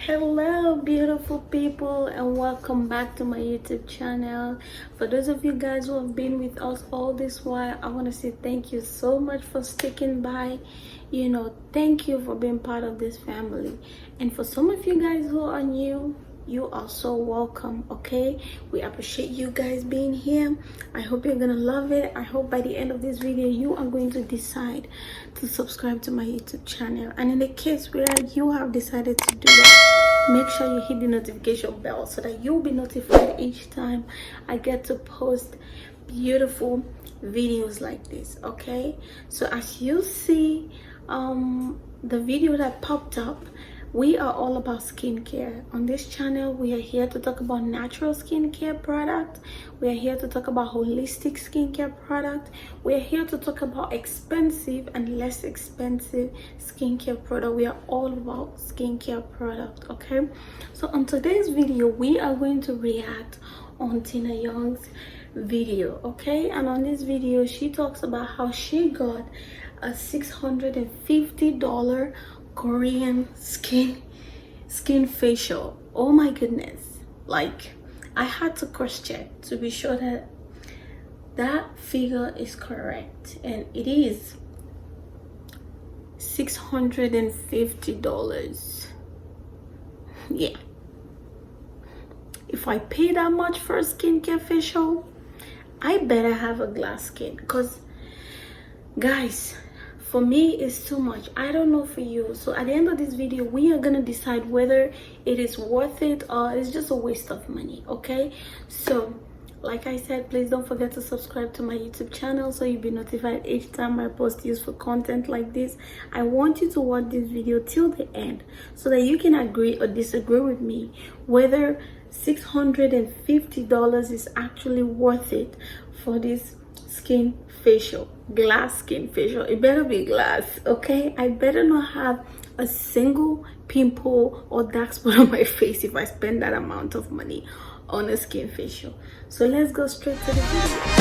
Hello beautiful people, and welcome back to my YouTube channel. For those of you guys who have been with us all this while, I want to say thank you so much for sticking by. Thank you for being part of this family. And for some of you guys who are new, you are so welcome. Okay, we appreciate you guys being here. I hope you're gonna love it. I hope by the end of this video you are going to decide to subscribe to my YouTube channel, and in the case where you have decided to do that, make sure you hit the notification bell so that you'll be notified each time I get to post beautiful videos like this. Okay, so as you see, the video that popped up, we are all about skincare on this channel. We are here to talk about natural skincare product. We are here to talk about holistic skincare product. We are here to talk about expensive and less expensive skincare product. We are all about skincare product. Okay, so on today's video we are going to react on Tina Yong's video. Okay, and on this video she talks about how she got a $650 Korean skin facial. Oh my goodness, like I had to cross check to be sure that that figure is correct, and it is $650. Yeah, if I pay that much for a skincare facial, I better have a glass skin, because guys, for me it's too much. I don't know for you. So at the end of this video we are gonna decide whether it is worth it or it's just a waste of money. Okay, so like I said, please don't forget to subscribe to my YouTube channel so you'll be notified each time I post useful content like this. I want you to watch this video till the end so that you can agree or disagree with me whether $650 is actually worth it for this skin facial, glass skin facial. It better be glass. Okay, I better not have a single pimple or dark spot on my face if I spend that amount of money on a skin facial. So let's go straight to the video.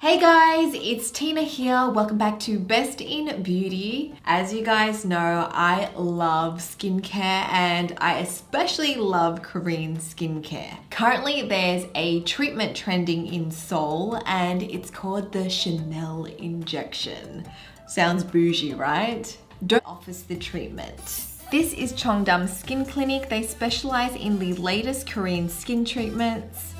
Hey guys, it's Tina here. Welcome back to Best in Beauty. As you guys know, I love skincare and I especially love Korean skincare. Currently, there's a treatment trending in Seoul and it's called the Chanel injection. Sounds bougie, right? Don't offers the treatment. This is Cheongdam Skin Clinic. They specialize in the latest Korean skin treatments.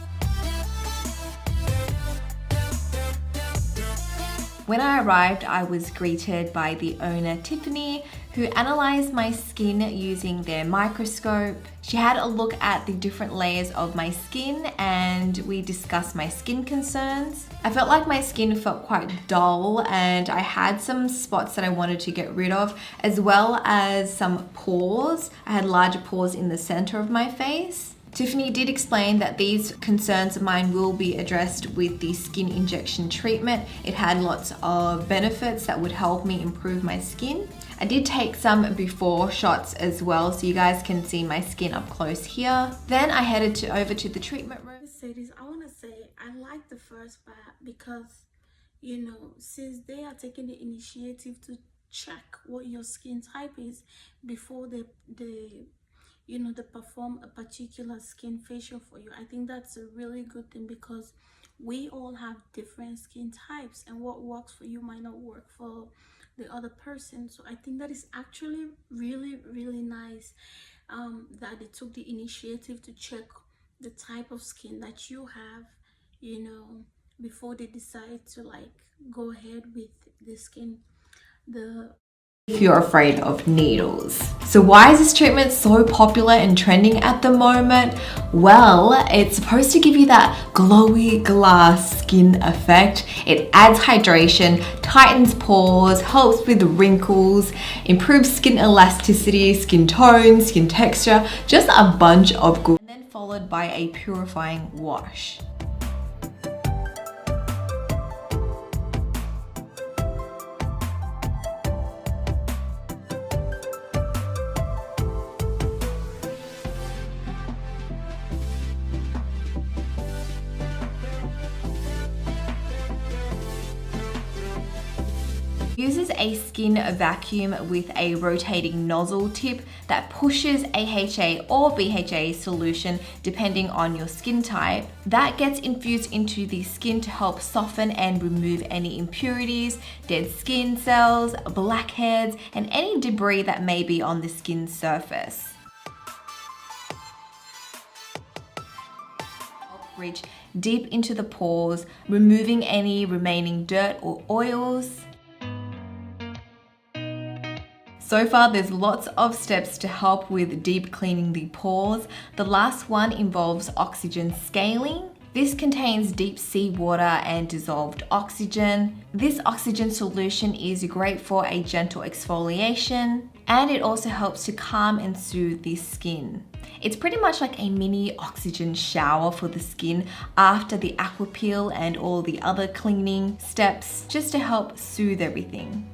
When I arrived, I was greeted by the owner, Tiffany, who analyzed my skin using their microscope. She had a look at the different layers of my skin and we discussed my skin concerns. I felt like my skin felt quite dull and I had some spots that I wanted to get rid of, as well as some pores. I had larger pores in the center of my face. Tiffany did explain that these concerns of mine will be addressed with the skin injection treatment. It had lots of benefits that would help me improve my skin. I did take some before shots as well, so you guys can see my skin up close here. Then I headed over to the treatment room. I want to say I like the first part because, since they are taking the initiative to check what your skin type is before they perform a particular skin facial for you. I think that's a really good thing because we all have different skin types and what works for you might not work for the other person. So I think that is actually really, really nice that they took the initiative to check the type of skin that you have, before they decide to go ahead with the skin, if you're afraid of needles. So why is this treatment so popular and trending at the moment? Well, it's supposed to give you that glowy glass skin effect. It adds hydration, tightens pores, helps with wrinkles, improves skin elasticity, skin tone, skin texture, just a bunch of good. And then followed by a purifying wash. Uses a skin vacuum with a rotating nozzle tip that pushes AHA or BHA solution depending on your skin type. That gets infused into the skin to help soften and remove any impurities, dead skin cells, blackheads, and any debris that may be on the skin surface. Reach deep into the pores, removing any remaining dirt or oils. So far, there's lots of steps to help with deep cleaning the pores. The last one involves oxygen scaling. This contains deep sea water and dissolved oxygen. This oxygen solution is great for a gentle exfoliation, and it also helps to calm and soothe the skin. It's pretty much like a mini oxygen shower for the skin after the aqua peel and all the other cleaning steps, just to help soothe everything.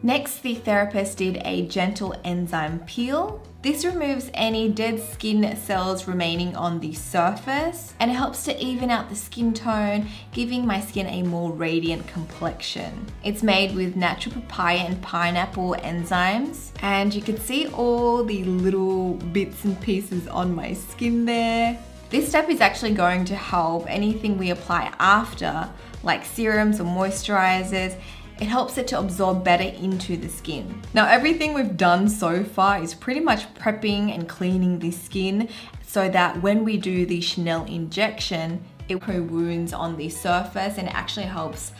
Next, the therapist did a gentle enzyme peel. This removes any dead skin cells remaining on the surface, and it helps to even out the skin tone, giving my skin a more radiant complexion. It's made with natural papaya and pineapple enzymes, and you can see all the little bits and pieces on my skin there. This step is actually going to help anything we apply after, like serums or moisturizers. It helps it to absorb better into the skin. Now, everything we've done so far is pretty much prepping and cleaning the skin so that when we do the Chanel injection, it will wounds on the surface and it actually helps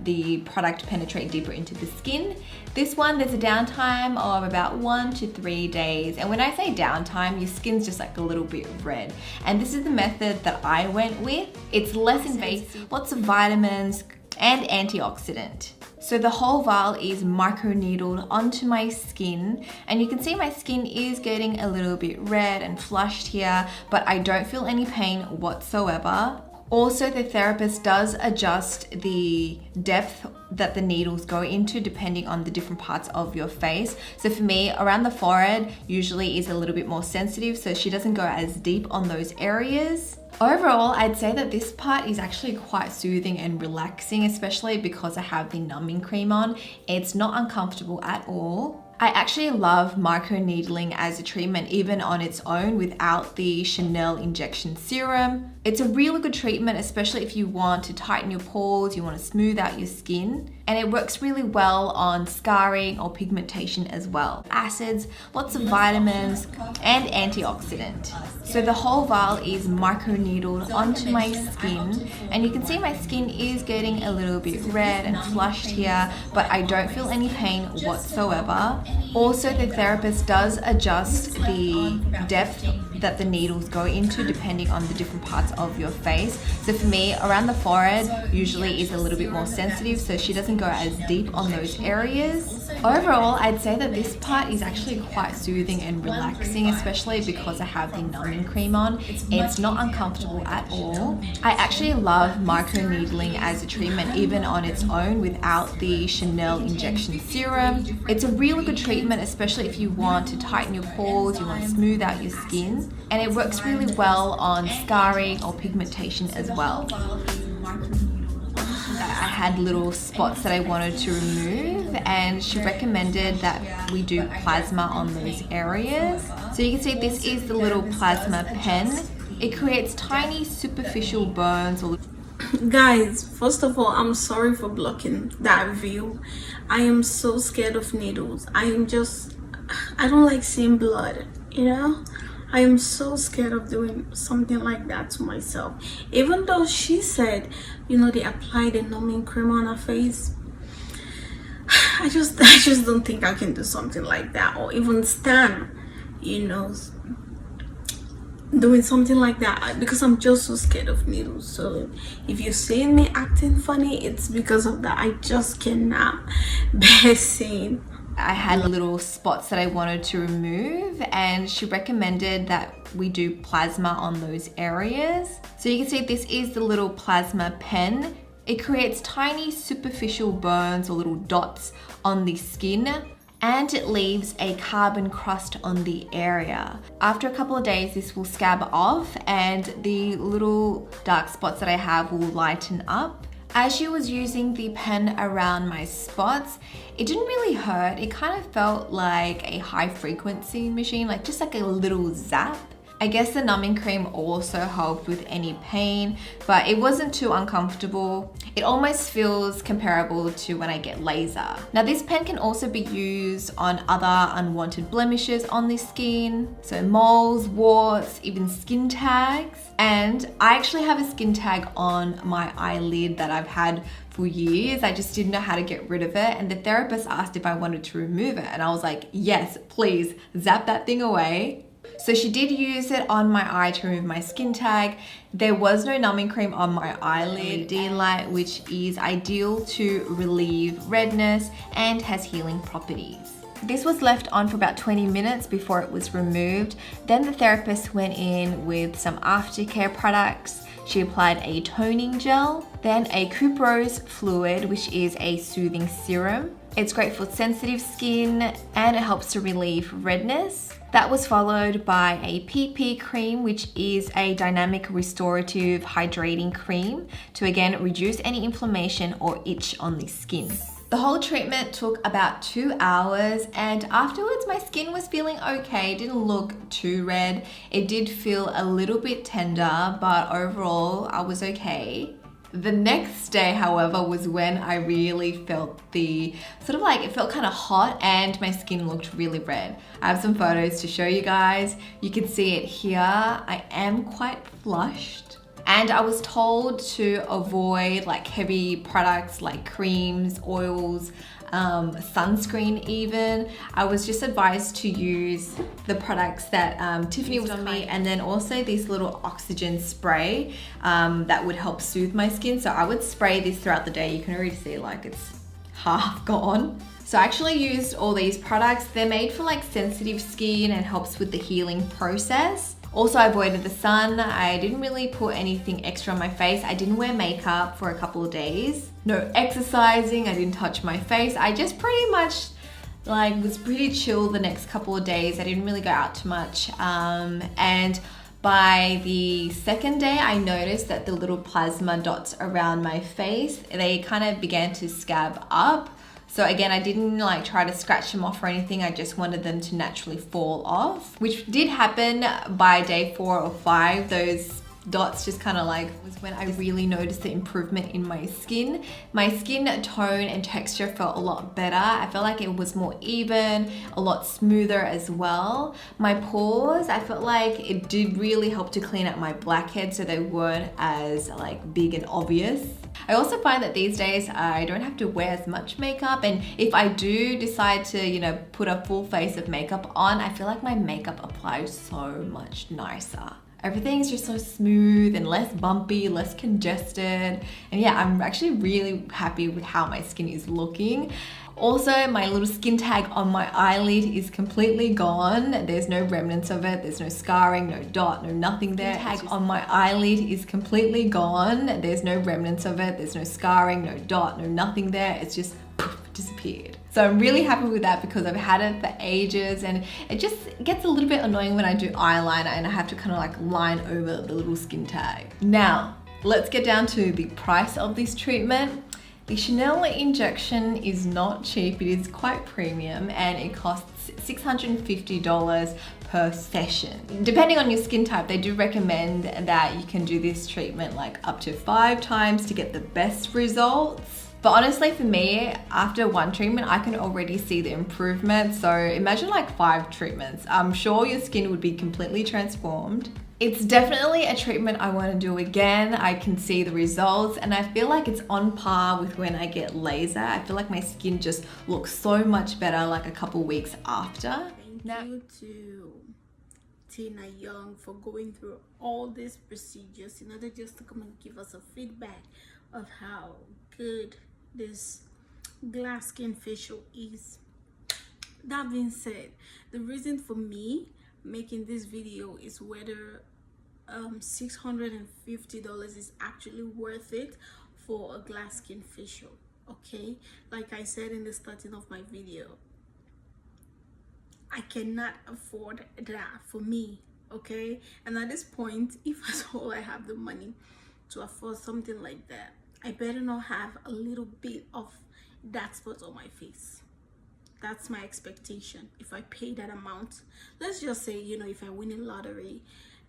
the product penetrate deeper into the skin. This one, there's a downtime of about 1 to 3 days. And when I say downtime, your skin's just like a little bit red. And this is the method that I went with. It's less invasive, lots of vitamins and antioxidant. So the whole vial is microneedled onto my skin, and you can see my skin is getting a little bit red and flushed here, but I don't feel any pain whatsoever. Also, the therapist does adjust the depth that the needles go into depending on the different parts of your face. So for me, around the forehead usually is a little bit more sensitive, so she doesn't go as deep on those areas. Overall, I'd say that this part is actually quite soothing and relaxing, especially because I have the numbing cream on. It's not uncomfortable at all. I actually love microneedling as a treatment even on its own without the Chanel injection serum. It's a really good treatment, especially if you want to tighten your pores, you want to smooth out your skin, and it works really well on scarring or pigmentation as well. Acids, lots of vitamins, and antioxidant. So the whole vial is microneedled onto my skin, and you can see my skin is getting a little bit red and flushed here, but I don't feel any pain whatsoever. Also, the therapist does adjust the depth that the needles go into depending on the different parts of your face. So for me, around the forehead usually is a little bit more sensitive, so she doesn't go as deep on those areas. Overall, I'd say that this part is actually quite soothing and relaxing, especially because I have the numbing cream on. It's not uncomfortable at all. I actually love microneedling as a treatment even on its own without the Chanel injection serum. It's a really good treatment, especially if you want to tighten your pores, you want to smooth out your skin, and it works really well on scarring or pigmentation as well. I had little spots that I wanted to remove, and she recommended that we do plasma on those areas. So you can see this is the little plasma pen. It creates tiny superficial burns. Guys, first of all, I'm sorry for blocking that view. I am so scared of needles. I don't like seeing blood, you know. I am so scared of doing something like that to myself. Even though she said, you know, they apply the numbing cream on her face, I just don't think I can do something like that, or even stand, you know, doing something like that, because I'm just so scared of needles. So if you're seeing me acting funny, it's because of that. I just cannot bear seeing. I had little spots that I wanted to remove, and she recommended that we do plasma on those areas. So you can see this is the little plasma pen. It creates tiny superficial burns or little dots on the skin, and it leaves a carbon crust on the area. After a couple of days, this will scab off and the little dark spots that I have will lighten up. As she was using the pen around my spots, it didn't really hurt. It kind of felt like a high frequency machine, like just like a little zap. I guess the numbing cream also helped with any pain, but it wasn't too uncomfortable. It almost feels comparable to when I get laser. Now this pen can also be used on other unwanted blemishes on the skin, so moles, warts, even skin tags. And I actually have a skin tag on my eyelid that I've had for years. I just didn't know how to get rid of it, and the therapist asked if I wanted to remove it, and I was like, yes, please, zap that thing away. So she did use it on my eye to remove my skin tag. There was no numbing cream on my eyelid. LED light, which is ideal to relieve redness and has healing properties. This was left on for about 20 minutes before it was removed. Then the therapist went in with some aftercare products. She applied a toning gel, then a couperose fluid, which is a soothing serum. It's great for sensitive skin and it helps to relieve redness. That was followed by a PP cream, which is a dynamic restorative hydrating cream to again reduce any inflammation or itch on the skin. The whole treatment took about 2 hours, and afterwards my skin was feeling okay. It didn't look too red. It did feel a little bit tender, but overall I was okay. The next day, however, was when I really felt the sort of like, it felt kind of hot and my skin looked really red. I have some photos to show you guys. You can see it here. I am quite flushed. And I was told to avoid like heavy products like creams, oils, sunscreen even. I was just advised to use the products that Tiffany was on me, and then also this little oxygen spray that would help soothe my skin. So I would spray this throughout the day. You can already see like it's half gone. So I actually used all these products. They're made for like sensitive skin and helps with the healing process. Also, I avoided the sun. I didn't really put anything extra on my face. I didn't wear makeup for a couple of days. No exercising, I didn't touch my face. I just pretty much like was pretty chill the next couple of days. I didn't really go out too much. And by the second day, I noticed that the little plasma dots around my face, they kind of began to scab up. So again, I didn't like try to scratch them off or anything. I just wanted them to naturally fall off, which did happen by day 4 or 5. Those dots just kind of like was when I really noticed the improvement in my skin. My skin tone and texture felt a lot better. I felt like it was more even, a lot smoother as well. My pores, I felt like it did really help to clean out my blackheads so they weren't as like big and obvious. I also find that these days I don't have to wear as much makeup, and if I do decide to, you know, put a full face of makeup on, I feel like my makeup applies so much nicer. Everything's just so smooth and less bumpy, less congested. And yeah, I'm actually really happy with how my skin is looking. Also, my little skin tag on my eyelid is completely gone. There's no remnants of it. There's no scarring, no dot, no nothing there. The tag on my eyelid is completely gone. There's no remnants of it. There's no scarring, no dot, no nothing there. It's just poof, disappeared. So I'm really happy with that because I've had it for ages, and it just gets a little bit annoying when I do eyeliner and I have to kind of like line over the little skin tag. Now, let's get down to the price of this treatment. The Chanel injection is not cheap. It is quite premium and it costs $650 per session. Depending on your skin type, they do recommend that you can do this treatment like up to 5 times to get the best results. But honestly, for me, after 1 treatment, I can already see the improvement. So imagine like 5 treatments. I'm sure your skin would be completely transformed. It's definitely a treatment I want to do again. I can see the results and I feel like it's on par with when I get laser. I feel like my skin just looks so much better like a couple weeks after. Thank you to Tina Yong for going through all these procedures in order just to come and give us a feedback of how good this glass skin facial is. That being said, the reason for me making this video is whether $650 is actually worth it for a glass skin facial. Okay, like I said in the starting of my video, I cannot afford that for me. Okay, and at this point, if at all I have the money to afford something like that, I better not have a little bit of dark spots on my face. That's my expectation. If I pay that amount, let's just say, you know, if I win a lottery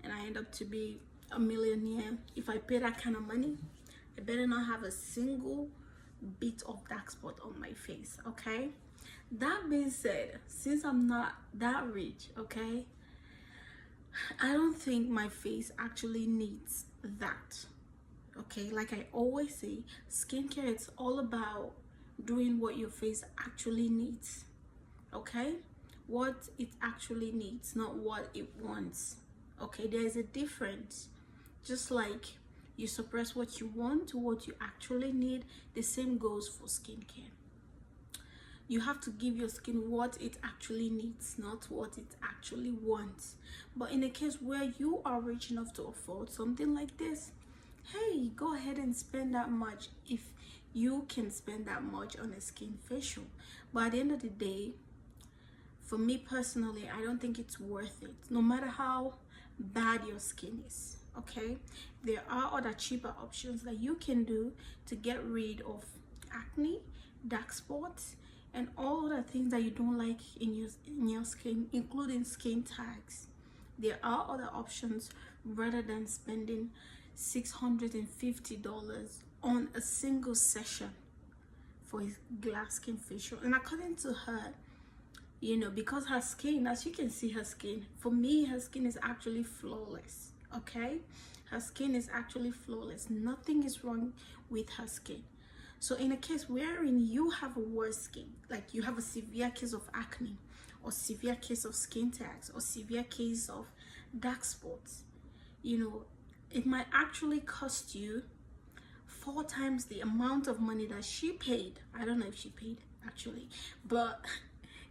and I end up to be a millionaire, if I pay that kind of money, I better not have a single bit of dark spot on my face. Okay, that being said, since I'm not that rich, okay, I don't think my face actually needs that. Okay, like I always say, skincare, it's all about doing what your face actually needs. Okay, what it actually needs, not what it wants. Okay, there is a difference. Just like you suppress what you want to what you actually need, the same goes for skincare. You have to give your skin what it actually needs, not what it actually wants. But in a case where you are rich enough to afford something like this, hey, go ahead and spend that much if you can spend that much on a skin facial. But at the end of the day, for me personally, I don't think it's worth it, no matter how bad your skin is. Okay, there are other cheaper options that you can do to get rid of acne, dark spots, and all other things that you don't like in your skin, including skin tags. There are other options rather than spending $650 on a single session for a glass skin facial. And according to her, you know, because her skin, as you can see, her skin, for me, her skin is actually flawless. Okay, her skin is actually flawless. Nothing is wrong with her skin. So in a case wherein you have a worse skin, like you have a severe case of acne, or severe case of skin tags, or severe case of dark spots, you know, it might actually cost you 4 times the amount of money that she paid. I don't know if she paid actually, but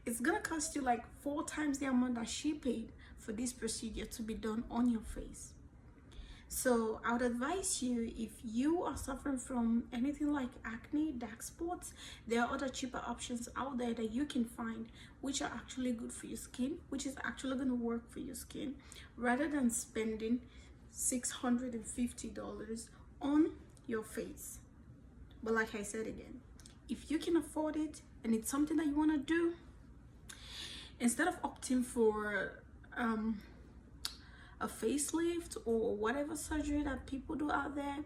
it's gonna cost you like 4 times the amount that she paid for this procedure to be done on your face. So I would advise you, if you are suffering from anything like acne, dark spots, there are other cheaper options out there that you can find which are actually good for your skin, which is actually going to work for your skin, rather than spending $650 on your face. But like I said again, if you can afford it and it's something that you want to do, instead of opting for a facelift or whatever surgery that people do out there,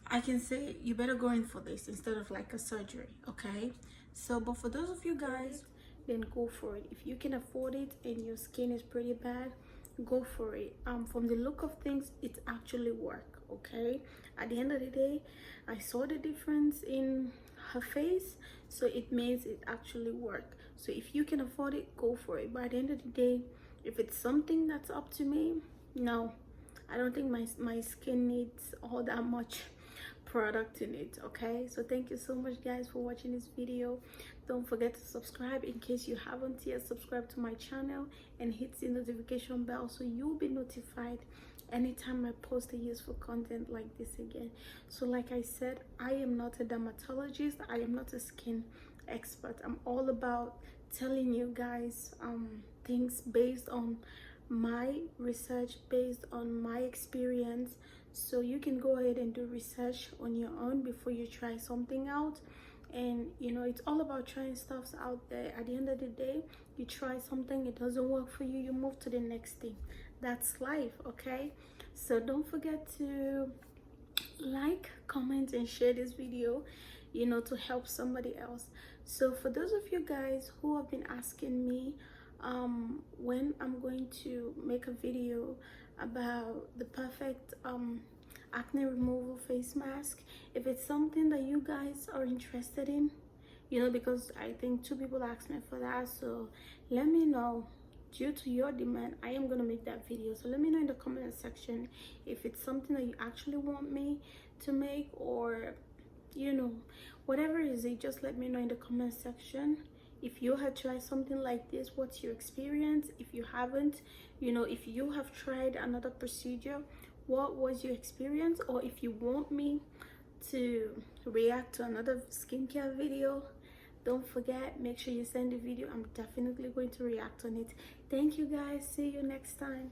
I can say you better go in for this instead of like a surgery. Okay, so but for those of you guys, then go for it. If you can afford it and your skin is pretty bad, go for it. From the look of things, it actually work. Okay, at the end of the day, I saw the difference in her face, so it means it actually work. So if you can afford it, go for it. But at the end of the day, if it's something that's up to me, no, I don't think my skin needs all that much product in it. Okay, so thank you so much guys for watching this video. Don't forget to subscribe in case you haven't yet subscribed to my channel, and hit the notification bell so you'll be notified anytime I post a useful content like this again. So like I said, I am not a dermatologist, I am not a skin expert. I'm all about telling you guys things based on my research, based on my experience, so you can go ahead and do research on your own before you try something out. And you know, it's all about trying stuffs out there. At the end of the day, you try something, it doesn't work for you, you move to the next thing. That's life. Okay, so don't forget to like, comment, and share this video, you know, to help somebody else. So for those of you guys who have been asking me when I'm going to make a video about the perfect acne removal face mask, if it's something that you guys are interested in, you know, because I think 2 people asked me for that, so let me know. Due to your demand, I am gonna make that video, so let me know in the comment section if it's something that you actually want me to make, or you know, whatever is it, just let me know in the comment section. If you have tried something like this, what's your experience? If you haven't, you know, if you have tried another procedure, what was your experience? Or if you want me to react to another skincare video, don't forget, make sure you send the video. I'm definitely going to react on it. Thank you guys, see you next time.